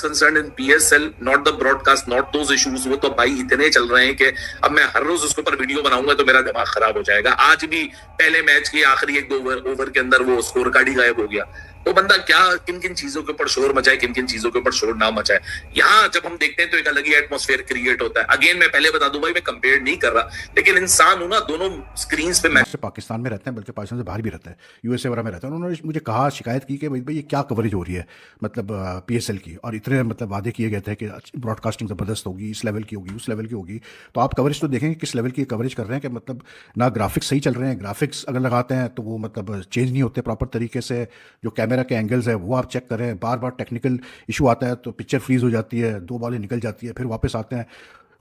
Is concern in PSL, not the broadcast, not those issues, वो तो भाई इतने चल रहे हैं कि अब मैं हर रोज उसके ऊपर वीडियो बनाऊंगा तो मेरा दिमाग खराब हो जाएगा। आज भी पहले मैच के आखिरी एक दो ओवर के अंदर वो स्कोर कार्ड ही गायब हो गया। तो बंदा क्या किन किन चीजों के ऊपर शोर मचाए, किन किन चीजों के ऊपर शोर ना मचाए। यहाँ जब हम देखते हैं तो एक अलग ही एटमॉस्फेयर क्रिएट होता है। अगेन मैं पहले बता दूं भाई, मैं कंपेयर नहीं कर रहा, लेकिन इंसान हूं ना, दोनों स्क्रीन पे मैच। पाकिस्तान में रहते हैं, बल्कि पाकिस्तान से बाहर भी रहते हैं, यूएसए वगैरह में रहते हैं। उन्होंने मुझे कहा, शिकायत की कि भाई ये क्या कवरेज हो रही है, मतलब पीएसएल की, और इतने मतलब वादे किए गए थे कि ब्रॉडकास्टिंग ज़बरदस्त होगी, इस लेवल की होगी, उस लेवल की होगी। तो आप कवरेज तो देखेंगे किस लेवल की कवरेज कर रहे हैं, कि मतलब ना ग्राफिक्स सही चल रहे हैं, ग्राफिक्स अगर लगाते हैं तो वो मतलब चेंज नहीं होते प्रॉपर तरीके से, जो कैमरा के एंगल्स है वो आप चेक करें, बार बार टेक्निकल इशू आता है तो पिक्चर फ्रीज हो जाती है, 2 बॉलें निकल जाती है, फिर वापस आते हैं।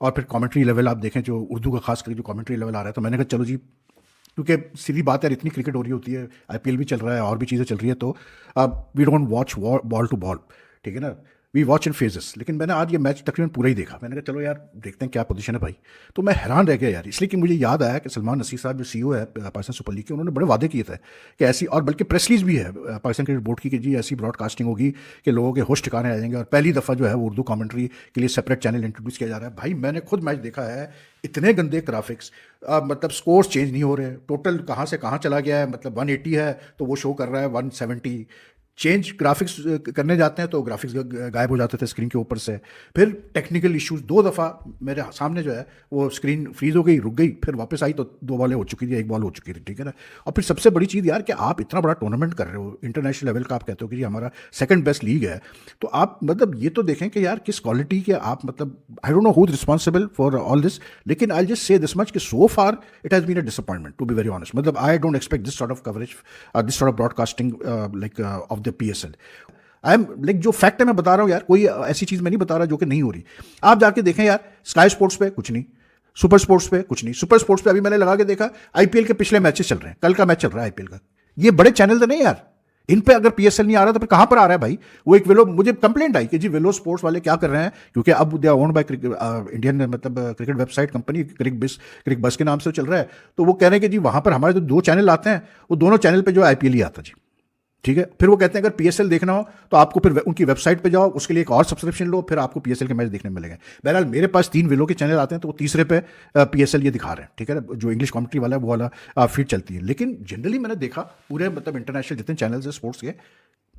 और फिर कमेंट्री लेवल आप देखें, जो उर्दू का खास करके जो कमेंट्री लेवल आ रहा है, तो मैंने कहा चलो जी, क्योंकि सीधी बात है, इतनी क्रिकेट हो रही होती है, आईपीएल भी चल रहा है और भी चीज़ें चल रही है, तो अब we don't watch ball to ball, ठीक है ना, वी वॉच इन फेजेस। लेकिन मैंने आज ये मैच तकरीबन पूरा ही देखा। मैंने कहा चलो यार देखते हैं क्या पोजीशन है भाई। तो मैं हैरान रह गया यार, इसलिए कि मुझे याद आया कि सलमान नसीर साहब जो सीईओ है पाकिस्तान सुपर लीग के, उन्होंने बड़े वादे किए थे कि ऐसी, और बल्कि प्रेस रिलीज भी है पाकिस्तान क्रिकेट बोर्ड की, कि जी ऐसी ब्रॉडकास्टिंग होगी कि लोगों के होश ठिकाने आ जाएंगे, और पहली दफ़ा जो है वो उर्दू कमेंट्री के लिए सेपरेट चैनल इंट्रोड्यूस किया जा रहा है। भाई मैंने खुद मैच देखा है, इतने गंदे ग्राफिक्स, मतलब स्कोर्स चेंज नहीं हो रहे, टोटल कहाँ से कहाँ चला गया है, मतलब 180 है तो वो शो कर रहा है 170, चेंज ग्राफिक्स करने जाते हैं तो ग्राफिक्स गायब हो जाते थे स्क्रीन के ऊपर से। फिर टेक्निकल इश्यूज, 2 दफ़ा मेरे सामने जो है वो स्क्रीन फ्रीज हो गई, रुक गई, फिर वापस आई तो 2 बॉलें हो चुकी थी, 1 बॉल हो चुकी थी, ठीक है ना। और फिर सबसे बड़ी चीज़ यार कि आप इतना बड़ा टूर्नामेंट कर रहे हो इंटरनेशनल लेवल का, आप कहते हो कि जी हमारा सेकंड बेस्ट लीग है, तो आप मतलब ये तो देखें कि यार किस क्वालिटी के आप, मतलब I don't know who is responsible for all this, लेकिन I just say this much कि so far it has been a disappointment, to be very honest. मतलब I don't expect this sort of coverage, this sort of broadcasting like of the PSL. I am like, जो fact है मैं बता रहा हूँ यार, कोई ऐसी चीज़ मैं नहीं बता रहा जो कि नहीं हो रही। आप जाके देखें यार, स्काई स्पोर्ट्स पे कुछ नहीं, सुपर स्पोर्ट्स पे कुछ नहीं। सुपर स्पोर्ट्स पे अभी मैंने लगा के देखा, आईपीएल के पिछले मैचेस चल रहे हैं, कल का मैच चल रहा है आईपीएल का। ये बड़े चैनल तो नहीं यार, इन पे अगर पीएसएल नहीं आ रहा तो फिर कहाँ पर आ रहा है भाई। वो एक वेलो, मुझे कंप्लेंट आई कि जी वेलो स्पोर्ट्स वाले क्या कर रहे हैं, क्योंकि अब they are owned by Indian मतलब cricket website company, Cricbuzz के नाम से चल रहा है। तो वो कह रहे हैं कि जी वहाँ पर हमारे जो 2 चैनल आते हैं, वो दोनों चैनल पर जो आईपीएल ही आता जी, ठीक है। फिर वो कहते हैं अगर पीएसएल देखना हो तो आपको फिर उनकी वेबसाइट पे जाओ, उसके लिए एक और सब्सक्रिप्शन लो, फिर आपको पीएसएल के मैच देखने मिलेंगे। बहरहाल मेरे पास 3 विलो के चैनल आते हैं, तो वो तीसरे पे पीएसएल ये दिखा रहे हैं, ठीक है ना, जो इंग्लिश कमेंट्री वाला है वो वाला फीड चलती है। लेकिन जनरली मैंने देखा पूरे मतलब इंटरनेशनल जितने चैनल्स हैं स्पोर्ट्स के,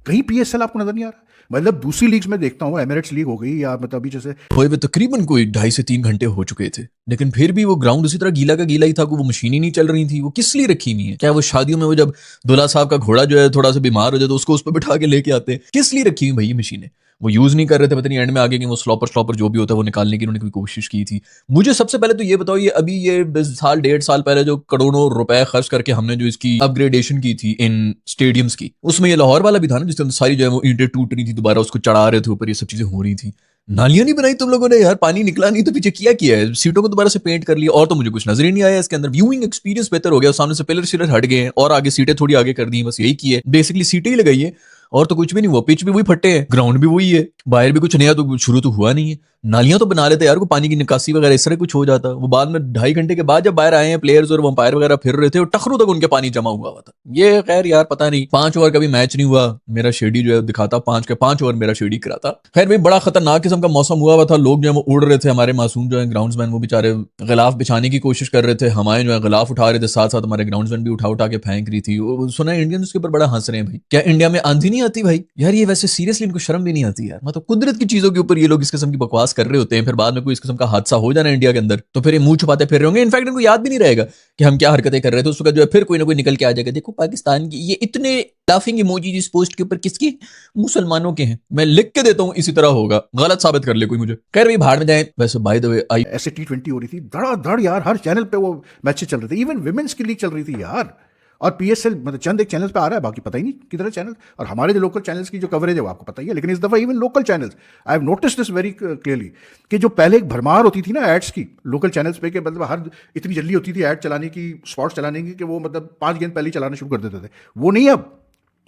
कहीं पीएसएल आपको नजर नहीं आ रहा। मतलब दूसरी लीग्स में देखता हूँ, एमिरेट्स लीग हो गई, या मतलब अभी जैसे हुए हुए तकरीबन कोई 2.5 से 3 घंटे हो चुके थे, लेकिन फिर भी वो ग्राउंड उसी तरह गीला का गीला ही था, वो मशीन ही नहीं चल रही थी। वो किस लिए रखी हुई है? क्या वो शादियों में वो जब दूल्हा साहब का घोड़ा जो है थोड़ा सा बीमार हो जाए तो उसको उस पर बिठा के लेके आते हैं? किस लिए रखी हुई भाई ये मशीनें? वो यूज नहीं कर रहे थे, पता नहीं एंड में आगे कि वो स्लॉपर जो भी होता है वो निकालने की उन्होंने कोई कोशिश की थी। मुझे सबसे पहले तो ये बताओ, ये अभी ये 1.5 साल पहले जो करोड़ों रुपए खर्च करके हमने जो इसकी अपग्रेडेशन की थी इन स्टेडियम्स की, उसमें ये लाहौर वाला भी था ना, जिसके अंदर सारी जो है वो ईंटें टूट रही थी, दोबारा उसको चढ़ा रहे थे ऊपर, ये सब चीजें हो रही थी। नालियां नहीं बनाई तुम लोगों ने यार, पानी निकला नहीं तो पीछे किया है, सीटों को दोबारा से पेंट कर लिया, और तो मुझे कुछ नजर ही नहीं आया इसके अंदर। व्यूइंग एक्सपीरियंस बेहतर हो गया, सामने से पिलर हट गए हैं और आगे सीटें थोड़ी आगे कर दी, बस यही की है, बेसिकली सीटें ही लगाई है और तो कुछ भी नहीं हुआ। पिच भी वही फट्टे हैं, ग्राउंड भी वही है, बाहर भी कुछ नया तो शुरू तो हुआ नहीं है। नालियां तो बना लेते यार, को पानी की निकासी वगैरह इस तरह कुछ हो जाता। वो बाद में 2.5 घंटे के बाद जब बाहर आए हैं प्लेयर्स और वंपायर वगैरह फिर रहे थे और टखरों तक उनके पानी जमा हुआ था। ये खैर यार पता नहीं, 5 ओवर का भी मैच नहीं हुआ, मेरा शेडी जो है दिखाता 5 के 5 ओवर मेरा शेडी कराता। खैर भाई बड़ा खतरनाक किस्म का मौसम हुआ था, लोग जो है वो उड़ रहे थे, हमारे मासूम जो है ग्राउंड्समैन वो बेचारे गिलाफ बिछाने की कोशिश कर रहे थे, हमारे जो है गिलाफ उठा रहे थे, साथ साथ हमारे ग्राउंड्समैन भी उठा के फेंक रही थी। सुना इंडियंस उसके ऊपर बड़ा हंस रहे हैं भाई, क्या इंडिया में आंधी नहीं आती भाई? यार ये वैसे सीरियसली इनको शर्म भी नहीं आती यार, मतलब कुदरत की चीजों के ऊपर ये लोग इस किस्म की बकवास कर रहे होते हैं, फिर बाद में कोई इस किस्म का हादसा हो जाना इंडिया के अंदर तो फिर ये मुंह छुपाते फिर रहे होंगे। इनफैक्ट इनको याद भी नहीं रहेगा कि हम क्या हरकतें कर रहे थे, उस वक्त जो है फिर कोई ना कोई निकल के आ जाएगा, देखो पाकिस्तान की ये इतने लाफिंग इमोजी इस पोस्ट के ऊपर किसकी? मुसलमानों के हैं। मैं लिख के देता हूं इसी तरह होगा, गलत साबित कर ले कोई मुझे। खैर भाई बाहर में जाए। वैसे बाय द वे आई ऐसे T20 हो रही थी धड़ाधड़ यार, हर चैनल पे वो मैचेस चल रहे थे, इवन विमेंस की लीग चल रही थी यार। और पीएसएल मतलब चंद एक चैनल पे आ रहा है, बाकी पता ही नहीं किधर है चैनल। और हमारे जो लोकल चैनल्स की जो कवरेज है वो आपको पता ही है, लेकिन इस दफ़ा even local channels, I have notice this very clearly, कि जो पहले एक भरमार होती थी ना एड्स की लोकल चैनल्स पे, कि मतलब हर इतनी जल्दी होती थी ऐड चलाने की, स्पॉट्स चलाने की, कि वो मतलब 5 गेंद पहले ही चलाना शुरू कर देते थे। वो नहीं अब।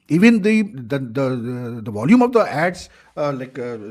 Even the volume of the ads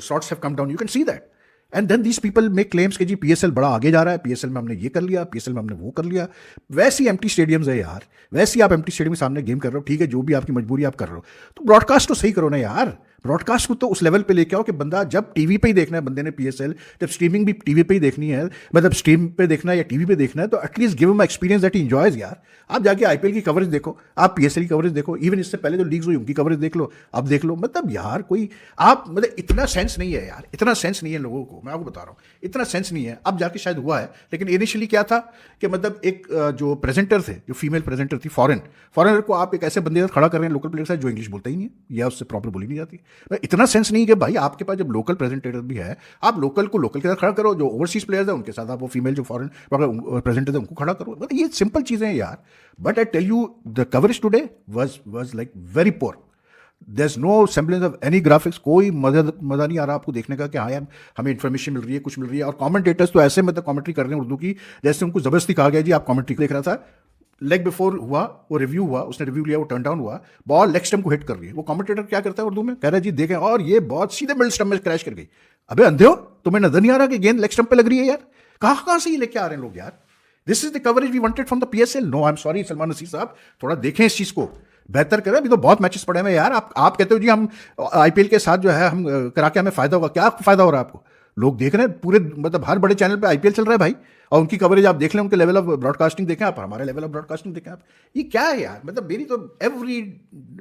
slots have come down. You can see that. And then these people make claims कि जी पीएसएल बड़ा आगे जा रहा है, पीएसएल में हमने ये कर लिया, पीएसएल में हमने वो कर लिया। वैसी एम्प्टी स्टेडियम्स है यार, वैसी आप एम्प्टी स्टेडियम के सामने गेम कर रहे हो, ठीक है, जो भी आपकी मजबूरी आप कर रहे हो, तो ब्रॉडकास्ट तो सही करो ना यार। ब्रॉडकास्ट को तो उस लेवल पे लेके आओ कि बंदा जब टीवी पे ही देखना है, बंदे ने पीएसएल जब स्ट्रीमिंग भी टीवी पे ही देखनी है, मतलब स्ट्रीम पे देखना है या टीवी पे देखना है, तो at least give him experience that he enjoys यार। आप जाके आईपीएल की कवरेज देखो, आप पीएसएल की कवरेज देखो, इवन इससे पहले जो लीग्स हुई उनकी कवरेज देख लो, अब देख लो। मतलब यार कोई आप मतलब इतना सेंस नहीं है यार, इतना सेंस नहीं है लोगों को, मैं आपको बता रहा हूँ इतना सेंस नहीं है। अब जाके शायद हुआ है, लेकिन इनिशियली क्या था कि मतलब एक जो प्रेजेंटर थे, जो फीमेल प्रेजेंटर थी फॉरेनर को आप एक ऐसे बंदे के साथ खड़ा कर रहे हैं लोकल प्लेयर के साथ जो इंग्लिश बोलता ही नहीं है या उससे प्रॉपर बोली नहीं जाती। इतना सेंस नहीं कि भाई आपके पास जब लोकल प्रेजेंटेटर भी है, आप लोकल को लोकल के साथ खड़ा करो, जो ओवरसीज प्लेयर्स है उनके साथ आप वो फीमेल जो फॉरेन प्रेजेंटेटर है उनको खड़ा करो। मतलब ये सिंपल चीज़ें हैं यार। But I tell you the coverage today was like very poor. There is no semblance of any graphics. कोई मज़ा नहीं आ रहा आपको देखने का कि हाँ यार हमें इन्फॉर्मेशन मिल रही है, कुछ मिल रही है। और कमेंटेटर्स तो ऐसे मतलब कमेंट्री कर रहे हैं उर्दू की जैसे उनको ज़बरदस्ती कहा गया जी आप कमेंट्री देख रहा था। लेग बिफोर हुआ, वो रिव्यू हुआ, उसने रिव्यू लिया, वो टर्न डाउन हुआ, बॉल लेग स्टंप को हिट कर रही है। वो कमेंटेटर क्या करता है उर्दू में, कह रहा है जी देखें, और ये बॉल सीधे मिडिल स्टंप में क्रैश कर गई। अबे अंधे हो, तुम्हें नजर नहीं आ रहा कि गेंद लेग स्टंप पे लग रही है यार? कहाँ से ये लेके आ रहे हैं लोग यार? This is the coverage we wanted from the PSL. No, I am sorry Salman Nasir साहब, थोड़ा देखें इस चीज को, बेहतर करें। अभी तो बहुत मैचेस पड़े हैं यार। आप कहते हो जी हम आईपीएल के साथ जो है हम करा के हमें फायदा होगा। क्या फायदा हो रहा है आपको? लोग देख रहे हैं पूरे, मतलब हर बड़े चैनल पे आईपीएल चल रहा है भाई, और उनकी कवरेज आप देख लें, उनके लेवल ऑफ ब्रॉडकास्टिंग देखें आप, हमारे लेवल ऑफ ब्रॉडकास्टिंग देखें आप। ये क्या है यार? मतलब मेरी तो every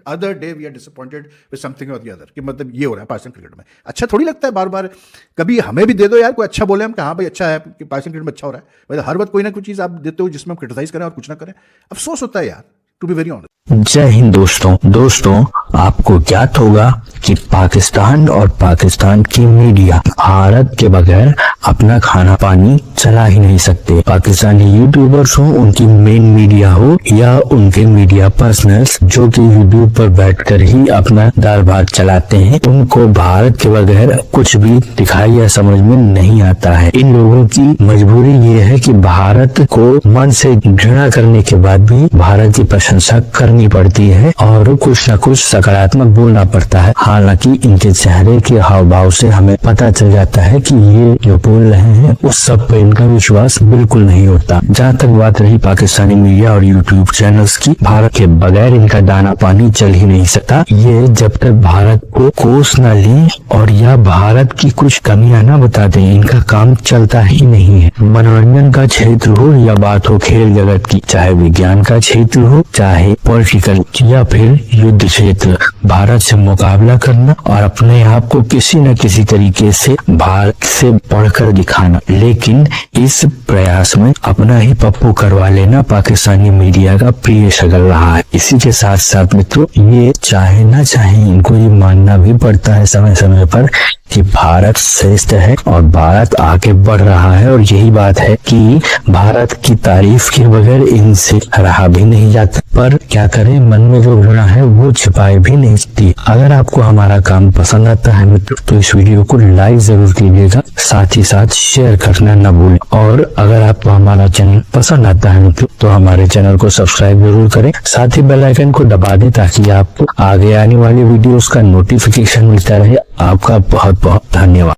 other day we are disappointed with something और द अदर कि मतलब ये हो रहा है पाकिस्तान क्रिकेट में। अच्छा थोड़ी लगता है बार बार, कभी हमें भी दे दो यार, कोई अच्छा बोले हम कि हाँ भाई अच्छा है कि पाकिस्तान क्रिकेट में अच्छा हो रहा है। मतलब हर वक्त कोई ना कोई चीज़ आप देते हो जिसमें हम क्रिटिसाइज करें और कुछ ना करें। अफसोस होता है यार, टू बी वेरी ऑनेस्ट। जय हिंद दोस्तों, आपको ज्ञात होगा कि पाकिस्तान और पाकिस्तान की मीडिया भारत के बगैर अपना खाना पानी चला ही नहीं सकते। पाकिस्तानी यूट्यूबर्स हो, उनकी मेन मीडिया हो या उनके मीडिया पर्सनल्स जो कि यूट्यूब पर बैठकर ही अपना दाल भात चलाते हैं, उनको भारत के बगैर कुछ भी दिखाई या समझ में नहीं आता है। इन लोगों की मजबूरी ये है कि भारत को मन से घृणा करने के बाद भी भारत की प्रशंसा करनी पड़ती है और कुछ न कुछ सकारात्मक बोलना पड़ता है। हालांकि इनके चेहरे के हाव भाव से हमें पता चल जाता है कि ये जो बोल रहे हैं उस सब पर इनका विश्वास बिल्कुल नहीं होता। जहाँ तक बात रही पाकिस्तानी मीडिया और यूट्यूब चैनल्स की, भारत के बगैर इनका दाना पानी चल ही नहीं सकता। ये जब तक भारत को कोस न लें और या भारत की कुछ कमियां न बता दें, इनका काम चलता ही नहीं है। मनोरंजन का क्षेत्र हो या बात हो खेल जगत की, चाहे विज्ञान का क्षेत्र हो, चाहे पॉलिटिकल या फिर युद्ध क्षेत्र, भारत से मुकाबला करना और अपने आप को किसी न किसी तरीके से भारत से बढ़कर दिखाना, लेकिन इस प्रयास में अपना ही पप्पू करवा लेना पाकिस्तानी मीडिया का प्रिय शगल रहा है। इसी के साथ साथ मित्रों, ये चाहे ना चाहे इनको ये मानना भी पड़ता है समय समय पर कि भारत श्रेष्ठ है और भारत आगे बढ़ रहा है, और यही बात है कि भारत की तारीफ के बगैर इनसे रहा भी नहीं जाता। पर क्या करें, मन में जो घृणा है वो छिपाए भी नहीं सकती। अगर आपको हमारा काम पसंद आता है मित्रों, तो इस वीडियो को लाइक जरूर कीजिएगा, साथ ही साथ शेयर करना न भूलें। और अगर आपको हमारा चैनल पसंद आता है मित्रों, तो हमारे चैनल को सब्सक्राइब जरूर करें, साथ ही बेल आइकन को दबा दें ताकि आपको आगे आने वाली वीडियोस का नोटिफिकेशन मिलता रहे। आपका बहुत बहुत धन्यवाद।